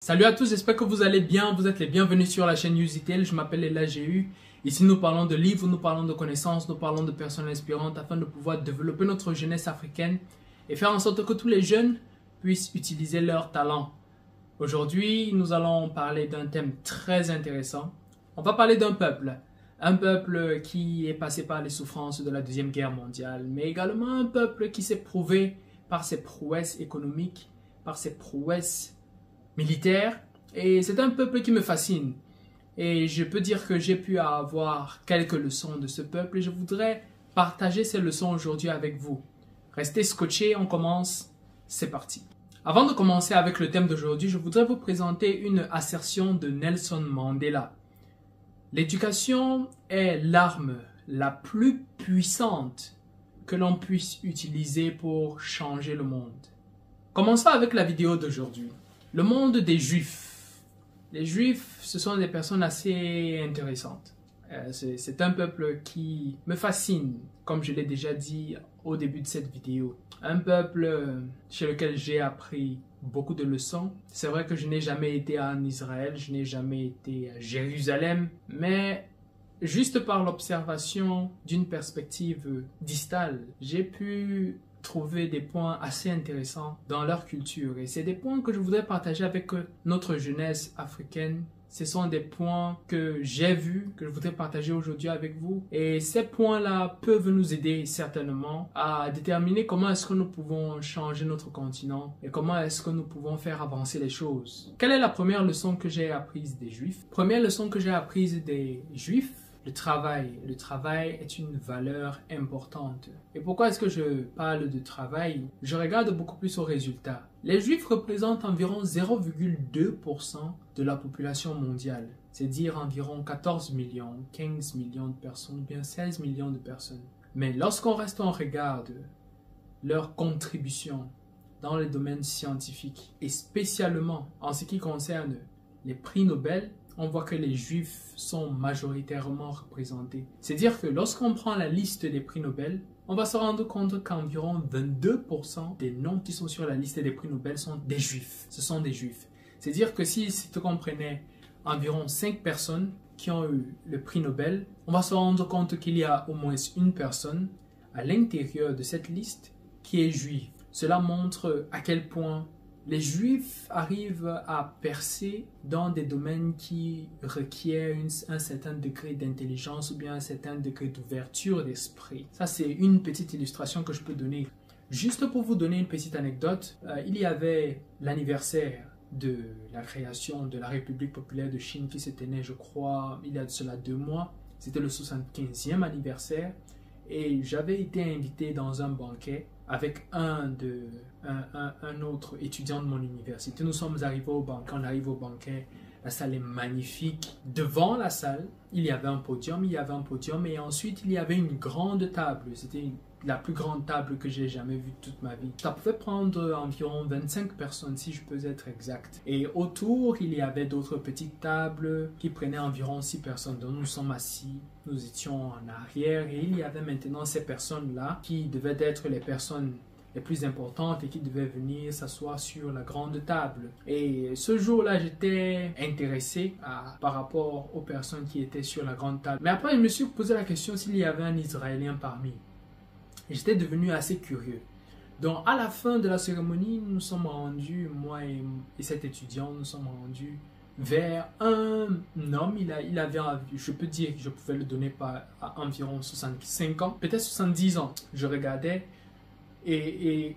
Salut à tous, j'espère que vous allez bien, vous êtes les bienvenus sur la chaîne Usitel, je m'appelle Ella GU. Ici nous parlons de livres, nous parlons de connaissances, nous parlons de personnes inspirantes afin de pouvoir développer notre jeunesse africaine et faire en sorte que tous les jeunes puissent utiliser leur talent. Aujourd'hui, nous allons parler d'un thème très intéressant. On va parler d'un peuple qui est passé par les souffrances de la Deuxième Guerre mondiale, mais également un peuple qui s'est prouvé par ses prouesses économiques, par ses prouesses militaire, et c'est un peuple qui me fascine et je peux dire que j'ai pu avoir quelques leçons de ce peuple et je voudrais partager ces leçons aujourd'hui avec vous. Restez scotchés, on commence, c'est parti. Avant de commencer avec le thème d'aujourd'hui, je voudrais vous présenter une assertion de Nelson Mandela. L'éducation est l'arme la plus puissante que l'on puisse utiliser pour changer le monde. Commençons avec la vidéo d'aujourd'hui. Le monde des Juifs. Les Juifs, ce sont des personnes assez intéressantes. C'est un peuple qui me fascine, comme je l'ai déjà dit au début de cette vidéo. Un peuple chez lequel j'ai appris beaucoup de leçons. C'est vrai que je n'ai jamais été en Israël, je n'ai jamais été à Jérusalem, mais juste par l'observation d'une perspective distale, j'ai pu trouver des points assez intéressants dans leur culture et c'est des points que je voudrais partager avec notre jeunesse africaine. Ce sont des points que j'ai vus, que je voudrais partager aujourd'hui avec vous et ces points-là peuvent nous aider certainement à déterminer comment est-ce que nous pouvons changer notre continent et comment est-ce que nous pouvons faire avancer les choses. Quelle est la première leçon que j'ai apprise des Juifs? Première leçon que j'ai apprise des Juifs: le travail. Le travail est une valeur importante. Et pourquoi est-ce que je parle de travail? Je regarde beaucoup plus aux résultats. Les Juifs représentent environ 0,2% de la population mondiale. C'est dire environ 14 millions, 15 millions de personnes, ou bien 16 millions de personnes. Mais lorsqu'on regarde leur contribution dans les domaines scientifiques, et spécialement en ce qui concerne les prix Nobel, on voit que les Juifs sont majoritairement représentés. C'est-à-dire que lorsqu'on prend la liste des prix Nobel, on va se rendre compte qu'environ 22% des noms qui sont sur la liste des prix Nobel sont des Juifs. Ce sont des Juifs. C'est-à-dire que si on prenait environ 5 personnes qui ont eu le prix Nobel, on va se rendre compte qu'il y a au moins une personne à l'intérieur de cette liste qui est juive. Cela montre à quel point les Juifs arrivent à percer dans des domaines qui requièrent un certain degré d'intelligence ou bien un certain degré d'ouverture d'esprit. Ça, c'est une petite illustration que je peux donner. Juste pour vous donner une petite anecdote, il y avait l'anniversaire de la création de la République populaire de Chine qui se tenait, je crois, il y a de cela 2 mois. C'était le 75e anniversaire et j'avais été invité dans un banquet avec un autre étudiant de mon université. Nous sommes arrivés au banquet, on arrive au banquet, la salle est magnifique. Devant la salle, il y avait un podium, et ensuite il y avait une grande table. C'était la plus grande table que j'ai jamais vue de toute ma vie. Ça pouvait prendre environ 25 personnes si je peux être exact. Et autour, il y avait d'autres petites tables qui prenaient environ 6 personnes. Donc nous sommes assis, nous étions en arrière et il y avait maintenant ces personnes-là qui devaient être les personnes les plus importantes et qui devaient venir s'asseoir sur la grande table. Et ce jour-là, j'étais intéressé par rapport aux personnes qui étaient sur la grande table. Mais après, je me suis posé la question s'il y avait un Israélien parmi. J'étais devenu assez curieux. Donc, à la fin de la cérémonie, nous sommes rendus, moi et cet étudiant, nous sommes rendus vers un homme. Il avait, je peux dire que je pouvais le donner à environ 65 ans, peut-être 70 ans. Je regardais et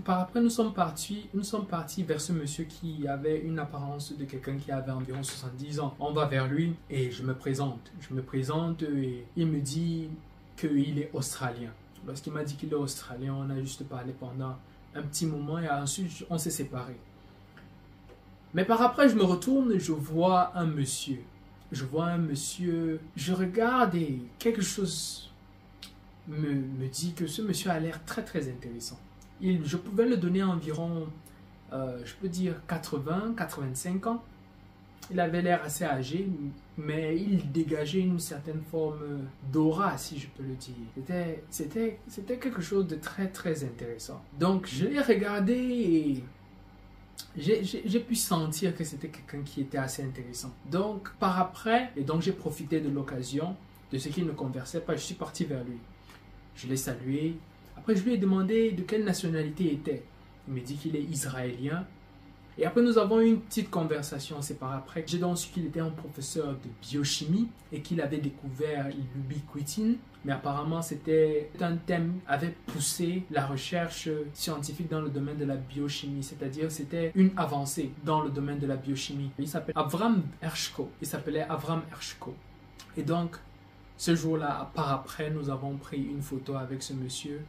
par après, nous sommes partis vers ce monsieur qui avait une apparence de quelqu'un qui avait environ 70 ans. On va vers lui et je me présente et il me dit qu'il est australien. Lorsqu'il m'a dit qu'il est australien, on a juste parlé pendant un petit moment et ensuite on s'est séparés. Mais par après, je me retourne et je vois un monsieur. Je regarde et quelque chose me dit que ce monsieur a l'air très très intéressant. Je pouvais le donner environ, je peux dire 80, 85 ans. Il avait l'air assez âgé, mais il dégageait une certaine forme d'aura, si je peux le dire. C'était quelque chose de très très intéressant. Donc je l'ai regardé et j'ai pu sentir que c'était quelqu'un qui était assez intéressant. Donc, par après, et donc j'ai profité de l'occasion, de ce qu'il ne conversait pas, je suis parti vers lui. Je l'ai salué. Après, je lui ai demandé de quelle nationalité il était. Il m'a dit qu'il est israélien. Et après, nous avons eu une petite conversation. C'est par après. J'ai donc su qu'il était un professeur de biochimie et qu'il avait découvert l'ubiquitine. Mais apparemment, c'était un thème qui avait poussé la recherche scientifique dans le domaine de la biochimie. C'est-à-dire, c'était une avancée dans le domaine de la biochimie. Il s'appelle Avram Hershko. Il s'appelait Avram Hershko. Et donc, ce jour-là, par après, nous avons pris une photo avec ce monsieur.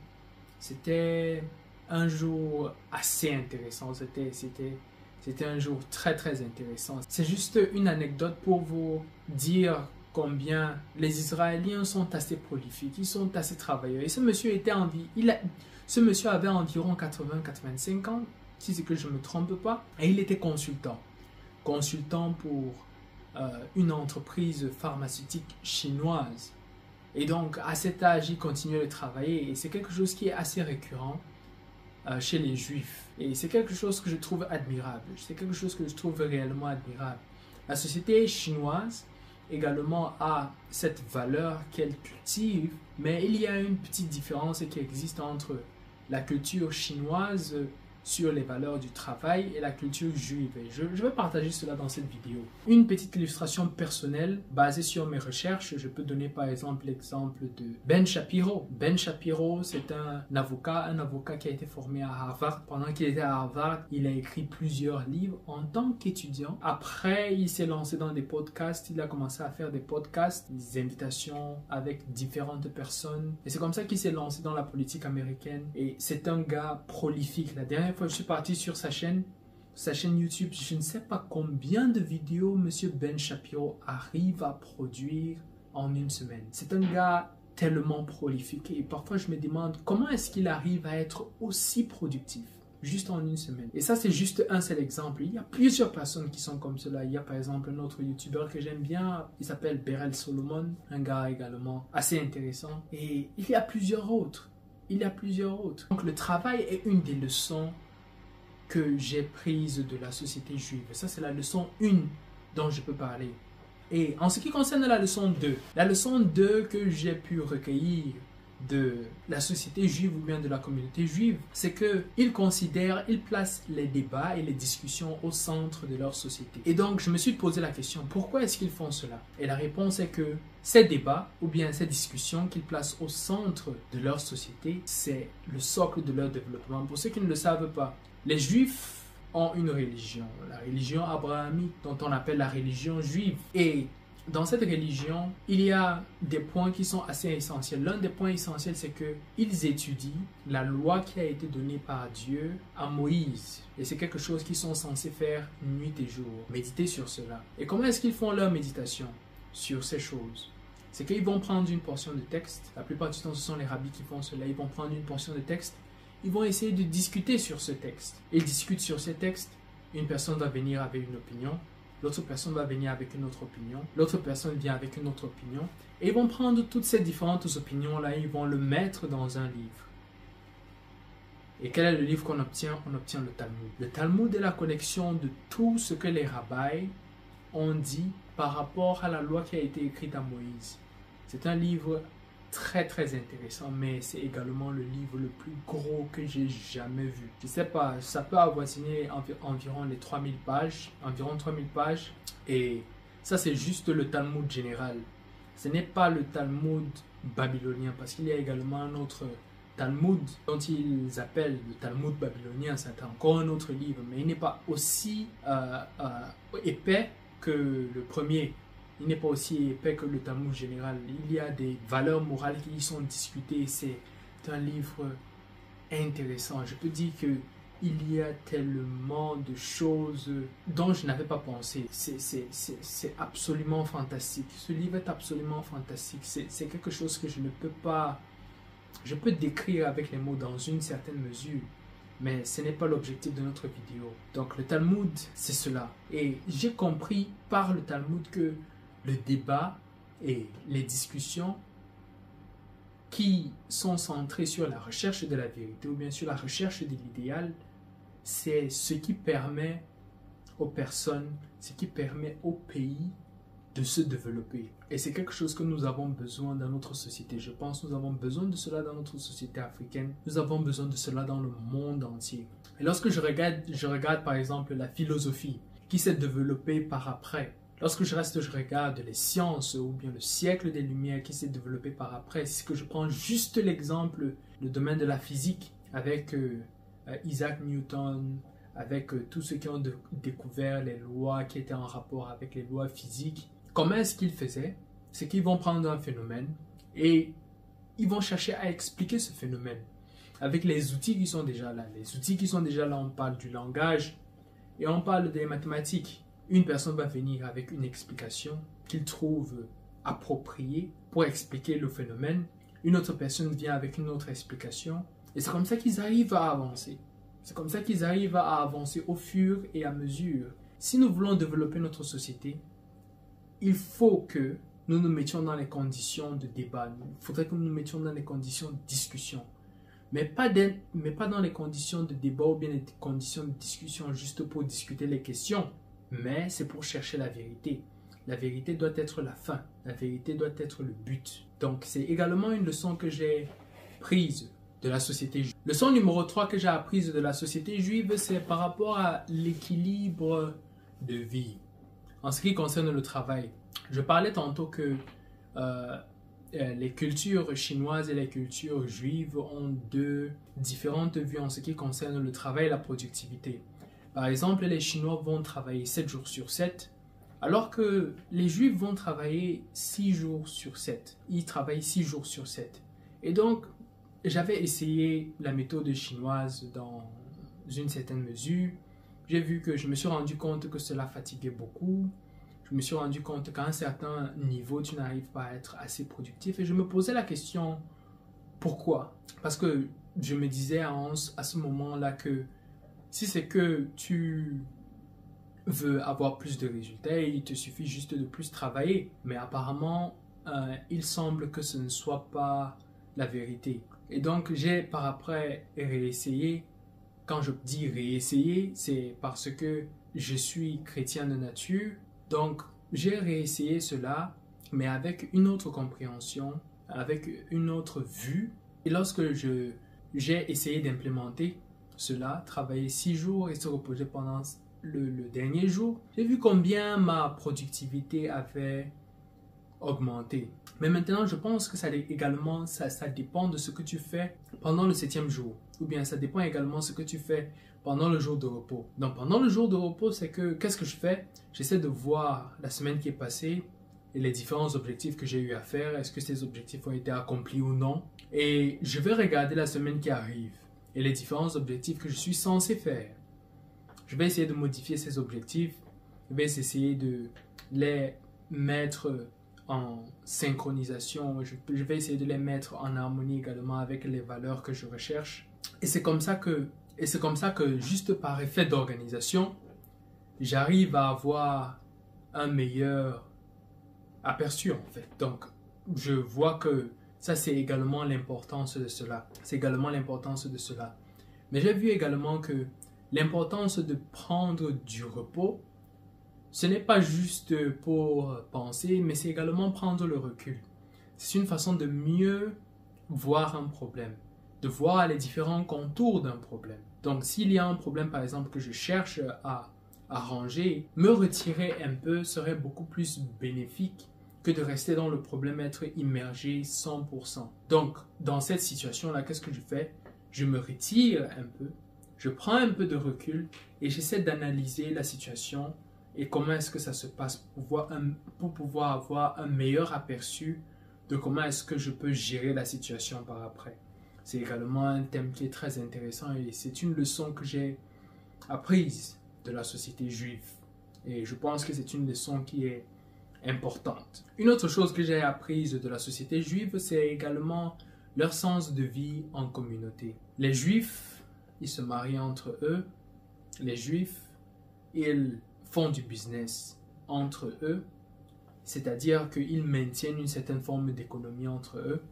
C'était un jour assez intéressant. C'était un jour très très intéressant. C'est juste une anecdote pour vous dire combien les Israéliens sont assez prolifiques, ils sont assez travailleurs. Et ce monsieur était en vie, ce monsieur avait environ 80-85 ans, si c'est que je ne me trompe pas, et il était consultant. Consultant pour une entreprise pharmaceutique chinoise. Et donc, à cet âge, il continuait de travailler. Et c'est quelque chose qui est assez récurrent chez les Juifs. Et c'est quelque chose que je trouve admirable. C'est quelque chose que je trouve réellement admirable. La société chinoise également a cette valeur qu'elle cultive, mais il y a une petite différence qui existe entre la culture chinoise sur les valeurs du travail et la culture juive. Et je vais partager cela dans cette vidéo. Une petite illustration personnelle basée sur mes recherches. Je peux donner par exemple l'exemple de Ben Shapiro. Ben Shapiro, c'est un avocat qui a été formé à Harvard. Pendant qu'il était à Harvard, il a écrit plusieurs livres en tant qu'étudiant. Après, il s'est lancé dans des podcasts. Il a commencé à faire des podcasts, des invitations avec différentes personnes. Et c'est comme ça qu'il s'est lancé dans la politique américaine. Et c'est un gars prolifique. La dernière fois que je suis parti sur sa chaîne YouTube, je ne sais pas combien de vidéos Monsieur Ben Shapiro arrive à produire en une semaine. C'est un gars tellement prolifique et parfois je me demande comment est-ce qu'il arrive à être aussi productif juste en une semaine. Et ça, c'est juste un seul exemple. Il y a plusieurs personnes qui sont comme cela. Il y a par exemple un autre youtubeur que j'aime bien, il s'appelle Berel Solomon, un gars également assez intéressant. Et il y a plusieurs autres. Donc le travail est une des leçons que j'ai prises de la société juive. Ça, c'est la leçon 1 dont je peux parler. Et en ce qui concerne la leçon 2 que j'ai pu recueillir de la société juive ou bien de la communauté juive, c'est qu'ils placent les débats et les discussions au centre de leur société. Et donc, je me suis posé la question, pourquoi est-ce qu'ils font cela? Et la réponse est que ces débats ou bien ces discussions qu'ils placent au centre de leur société, c'est le socle de leur développement. Pour ceux qui ne le savent pas, les Juifs ont une religion, la religion abrahamique dont on appelle la religion juive. Et dans cette religion, il y a des points qui sont assez essentiels. L'un des points essentiels, c'est qu'ils étudient la loi qui a été donnée par Dieu à Moïse. Et c'est quelque chose qu'ils sont censés faire nuit et jour, méditer sur cela. Et comment est-ce qu'ils font leur méditation sur ces choses? C'est qu'ils vont prendre une portion de texte. La plupart du temps, ce sont les rabbis qui font cela. Ils vont prendre une portion de texte. Ils vont essayer de discuter sur ce texte. Ils discutent sur ce texte. Une personne va venir avec une opinion. L'autre personne va venir avec une autre opinion. L'autre personne vient avec une autre opinion. Et ils vont prendre toutes ces différentes opinions-là et ils vont le mettre dans un livre. Et quel est le livre qu'on obtient? On obtient le Talmud. Le Talmud est la collection de tout ce que les rabbis ont dit par rapport à la loi qui a été écrite à Moïse. C'est un livre très très intéressant, mais c'est également le livre le plus gros que j'ai jamais vu. Je sais pas, ça peut avoisiner environ les 3000 pages, environ 3000 pages, et ça c'est juste le Talmud général. Ce n'est pas le Talmud babylonien, parce qu'il y a également un autre Talmud dont ils appellent le Talmud babylonien, c'est encore un autre livre, mais il n'est pas aussi épais que le premier. Il n'est pas aussi épais que le Talmud général. Il y a des valeurs morales qui y sont discutées. C'est un livre intéressant. Je peux dire qu'il y a tellement de choses dont je n'avais pas pensé. C'est absolument fantastique. Ce livre est absolument fantastique. C'est quelque chose que je ne peux pas... Je peux décrire avec les mots dans une certaine mesure. Mais ce n'est pas l'objectif de notre vidéo. Donc le Talmud, c'est cela. Et j'ai compris par le Talmud que le débat et les discussions qui sont centrées sur la recherche de la vérité ou bien sur la recherche de l'idéal c'est ce qui permet aux personnes, ce qui permet au pays de se développer. Et c'est quelque chose que nous avons besoin dans notre société. Je pense que nous avons besoin de cela dans notre société africaine. Nous avons besoin de cela dans le monde entier. Et lorsque je regarde par exemple la philosophie qui s'est développée par après. Lorsque je regarde les sciences ou bien le siècle des Lumières qui s'est développé par après, c'est que je prends juste l'exemple, le domaine de la physique avec Isaac Newton, avec tous ceux qui ont découvert les lois qui étaient en rapport avec les lois physiques. Comment est-ce qu'ils faisaient? C'est qu'ils vont prendre un phénomène et ils vont chercher à expliquer ce phénomène avec les outils qui sont déjà là. Les outils qui sont déjà là, on parle du langage et on parle des mathématiques. Une personne va venir avec une explication qu'il trouve appropriée pour expliquer le phénomène. Une autre personne vient avec une autre explication. Et c'est comme ça qu'ils arrivent à avancer. C'est comme ça qu'ils arrivent à avancer au fur et à mesure. Si nous voulons développer notre société, il faut que nous nous mettions dans les conditions de débat. Il faudrait que nous nous mettions dans les conditions de discussion. Mais pas dans les conditions de débat ou bien les conditions de discussion juste pour discuter les questions. Mais c'est pour chercher la vérité. La vérité doit être la fin. La vérité doit être le but. Donc c'est également une leçon que j'ai prise de la société juive. Leçon numéro 3 que j'ai apprise de la société juive, c'est par rapport à l'équilibre de vie. En ce qui concerne le travail, je parlais tantôt que les cultures chinoises et les cultures juives ont deux différentes vues en ce qui concerne le travail et la productivité. Par exemple, les Chinois vont travailler 7 jours sur 7, alors que les Juifs vont travailler 6 jours sur 7. Ils travaillent 6 jours sur 7. Et donc, j'avais essayé la méthode chinoise dans une certaine mesure. J'ai vu que je me suis rendu compte que cela fatiguait beaucoup. Je me suis rendu compte qu'à un certain niveau, tu n'arrives pas à être assez productif. Et je me posais la question, pourquoi? Parce que je me disais à ce moment-là que si c'est que tu veux avoir plus de résultats, il te suffit juste de plus travailler. Mais apparemment, il semble que ce ne soit pas la vérité. Et donc, j'ai par après réessayé. Quand je dis réessayer, c'est parce que je suis chrétien de nature. Donc, j'ai réessayé cela, mais avec une autre compréhension, avec une autre vue. Et lorsque j'ai essayé d'implémenter cela, travailler 6 jours et se reposer pendant le dernier jour, j'ai vu combien ma productivité avait augmenté. Mais maintenant, je pense que ça dépend de ce que tu fais pendant le 7e jour. Ou bien ça dépend également de ce que tu fais pendant le jour de repos. Donc pendant le jour de repos, qu'est-ce que je fais? J'essaie de voir la semaine qui est passée et les différents objectifs que j'ai eu à faire. Est-ce que ces objectifs ont été accomplis ou non? Et je vais regarder la semaine qui arrive et les différents objectifs que je suis censé faire. Je vais essayer de modifier ces objectifs. Je vais essayer de les mettre en synchronisation. Je vais essayer de les mettre en harmonie également avec les valeurs que je recherche. Et c'est comme ça que juste par effet d'organisation, j'arrive à avoir un meilleur aperçu en fait. Donc, je vois que ça, c'est également l'importance de cela. C'est également l'importance de cela. Mais j'ai vu également que l'importance de prendre du repos, ce n'est pas juste pour penser, mais c'est également prendre le recul. C'est une façon de mieux voir un problème, de voir les différents contours d'un problème. Donc, s'il y a un problème, par exemple, que je cherche à arranger, me retirer un peu serait beaucoup plus bénéfique que de rester dans le problème, être immergé 100%. Donc, dans cette situation-là, qu'est-ce que je fais? Je me retire un peu, je prends un peu de recul et j'essaie d'analyser la situation et comment est-ce que ça se passe pour pouvoir avoir un meilleur aperçu de comment est-ce que je peux gérer la situation par après. C'est également un thème qui est très intéressant et c'est une leçon que j'ai apprise de la société juive. Et je pense que c'est une leçon qui est importante. Une autre chose que j'ai apprise de la société juive, c'est également leur sens de vie en communauté. Les juifs, ils se marient entre eux. Les juifs, ils font du business entre eux. C'est-à-dire qu'ils maintiennent une certaine forme d'économie entre eux.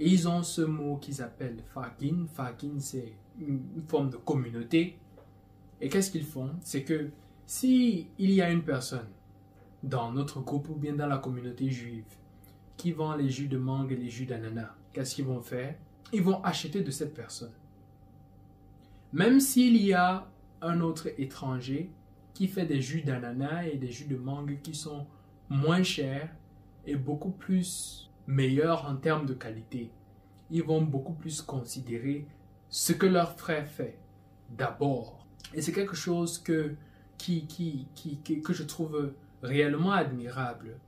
Et ils ont ce mot qu'ils appellent Fagin. Fagin, c'est une forme de communauté. Et qu'est-ce qu'ils font? C'est que si il y a une personne dans notre groupe ou bien dans la communauté juive qui vend les jus de mangue et les jus d'ananas, qu'est-ce qu'ils vont faire? Ils vont acheter de cette personne. Même s'il y a un autre étranger qui fait des jus d'ananas et des jus de mangue qui sont moins chers et beaucoup plus meilleurs en termes de qualité, ils vont beaucoup plus considérer ce que leur frère fait d'abord. Et c'est quelque chose que je trouve réellement admirable.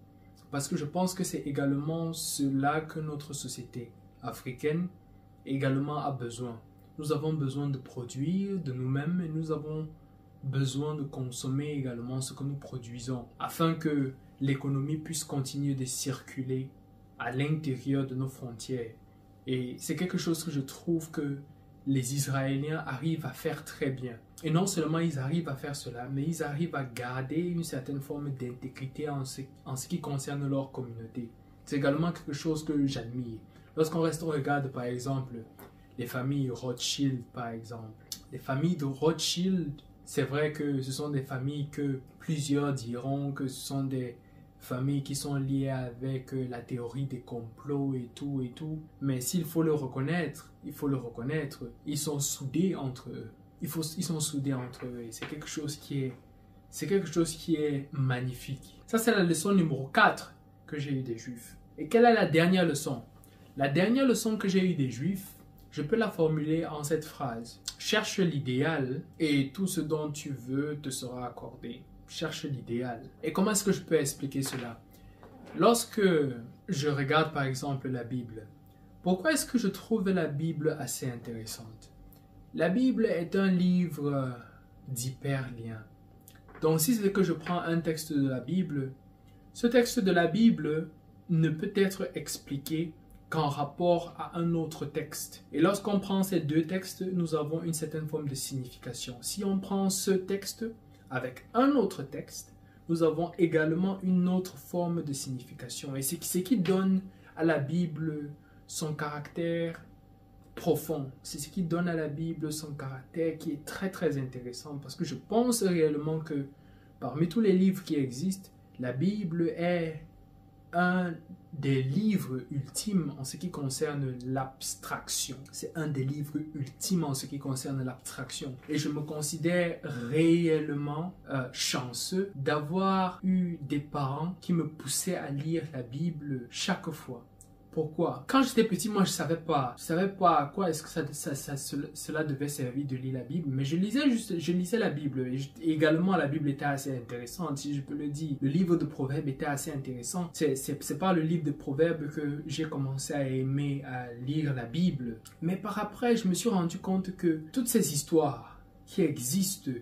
Parce que je pense que c'est également cela que notre société africaine également a besoin. Nous avons besoin de produire de nous-mêmes et nous avons besoin de consommer également ce que nous produisons afin que l'économie puisse continuer de circuler à l'intérieur de nos frontières. Et c'est quelque chose que je trouve que les Israéliens arrivent à faire très bien. Et non seulement ils arrivent à faire cela, mais ils arrivent à garder une certaine forme d'intégrité en ce qui concerne leur communauté. C'est également quelque chose que j'admire. Lorsqu'on regarde par exemple les familles Rothschild par exemple. Les familles de Rothschild, c'est vrai que ce sont des familles que plusieurs diront que ce sont des familles qui sont liées avec la théorie des complots et tout. Mais s'il faut le reconnaître, ils sont soudés entre eux. Ils sont soudés entre eux et c'est quelque chose qui est magnifique. Ça, c'est la leçon numéro 4 que j'ai eue des Juifs. Et quelle est la dernière leçon? La dernière leçon que j'ai eue des Juifs, je peux la formuler en cette phrase. Cherche l'idéal et tout ce dont tu veux te sera accordé. Cherche l'idéal. Et comment est-ce que je peux expliquer cela? Lorsque je regarde par exemple la Bible, pourquoi est-ce que je trouve la Bible assez intéressante? La Bible est un livre d'hyperlien. Donc si c'est que je prends un texte de la Bible, ce texte de la Bible ne peut être expliqué qu'en rapport à un autre texte. Et lorsqu'on prend ces deux textes, nous avons une certaine forme de signification. Si on prend ce texte avec un autre texte, nous avons également une autre forme de signification. Et c'est ce qui donne à la Bible son caractère profond. C'est ce qui donne à la Bible son caractère qui est très très intéressant parce que je pense réellement que parmi tous les livres qui existent, la Bible est un des livres ultimes en ce qui concerne l'abstraction. C'est un des livres ultimes en ce qui concerne l'abstraction. Et je me considère réellement chanceux d'avoir eu des parents qui me poussaient à lire la Bible chaque fois. Pourquoi? Quand j'étais petit, moi, je savais pas à quoi est-ce que cela devait servir de lire la Bible, mais je lisais la Bible. Et également, la Bible était assez intéressante, si je peux le dire. Le livre de Proverbes était assez intéressant. C'est par le livre de Proverbes que j'ai commencé à aimer à lire la Bible. Mais par après, je me suis rendu compte que toutes ces histoires qui existent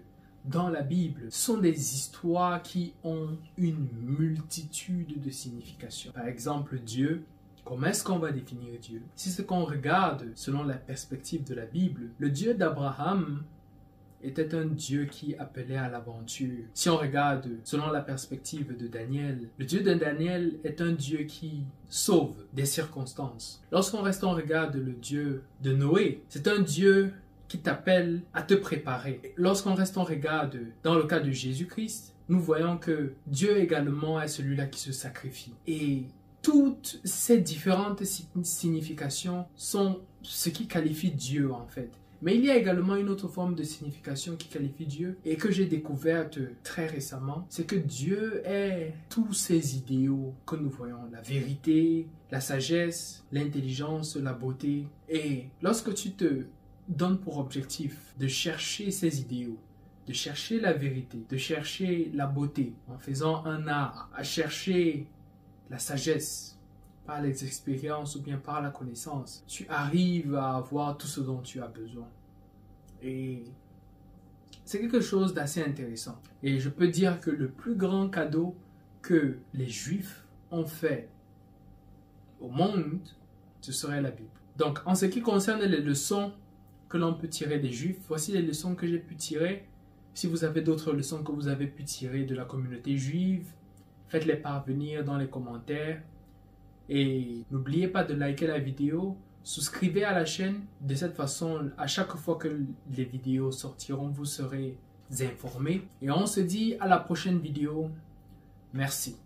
dans la Bible sont des histoires qui ont une multitude de significations. Par exemple, Dieu. Comment est-ce qu'on va définir Dieu? Si ce qu'on regarde selon la perspective de la Bible, le Dieu d'Abraham était un Dieu qui appelait à l'aventure. Si on regarde selon la perspective de Daniel, le Dieu de Daniel est un Dieu qui sauve des circonstances. Lorsqu'on regarde le Dieu de Noé, c'est un Dieu qui t'appelle à te préparer. Lorsqu'on regarde dans le cas de Jésus-Christ, nous voyons que Dieu également est celui-là qui se sacrifie. Et toutes ces différentes significations sont ce qui qualifie Dieu en fait. Mais il y a également une autre forme de signification qui qualifie Dieu et que j'ai découverte très récemment. C'est que Dieu est tous ces idéaux que nous voyons. La vérité, la sagesse, l'intelligence, la beauté. Et lorsque tu te donnes pour objectif de chercher ces idéaux, de chercher la vérité, de chercher la beauté en faisant un art, à chercher la sagesse, par les expériences ou bien par la connaissance, tu arrives à avoir tout ce dont tu as besoin. Et c'est quelque chose d'assez intéressant. Et je peux dire que le plus grand cadeau que les Juifs ont fait au monde, ce serait la Bible. Donc, en ce qui concerne les leçons que l'on peut tirer des Juifs, voici les leçons que j'ai pu tirer. Si vous avez d'autres leçons que vous avez pu tirer de la communauté juive, faites-les parvenir dans les commentaires. Et n'oubliez pas de liker la vidéo, souscrivez à la chaîne. De cette façon, à chaque fois que les vidéos sortiront, vous informer. Et on se dit à la prochaine vidéo. Merci.